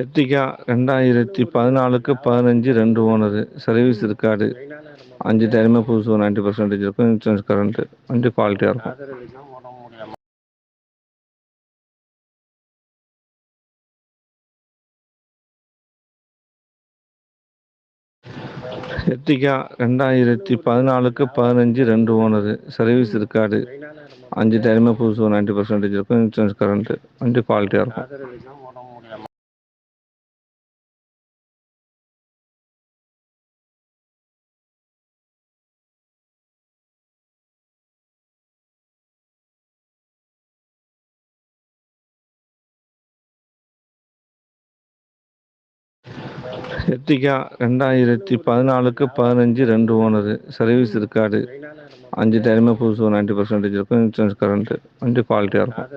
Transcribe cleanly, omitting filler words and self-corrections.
Ertiga 2014க்கு 15 2 owner, service இருக்காது. 5 டயருமே புதுசு, 90% இருக்கும். இன்சூரன்ஸ் கரண்ட், வண்டி குவாலிட்டியாக இருக்கும். எர்டிகா 2014க்கு 15 2 ஓனரு, சர்வீஸ் இருக்காது. 5 டயருமே புதுசு, 90% இருக்கும். இன்சூரன்ஸ் கரண்ட், வண்டி குவாலிட்டியாக இருக்கும். எர்டிகா 2014க்கு 15 2 ஓனரு, சர்வீஸ் இருக்காது. 5 டயருமே புதுசு, 90% இருக்கும். இன்சூரன்ஸ் கரண்ட், வண்டி குவாலிட்டியாக இருக்கும்.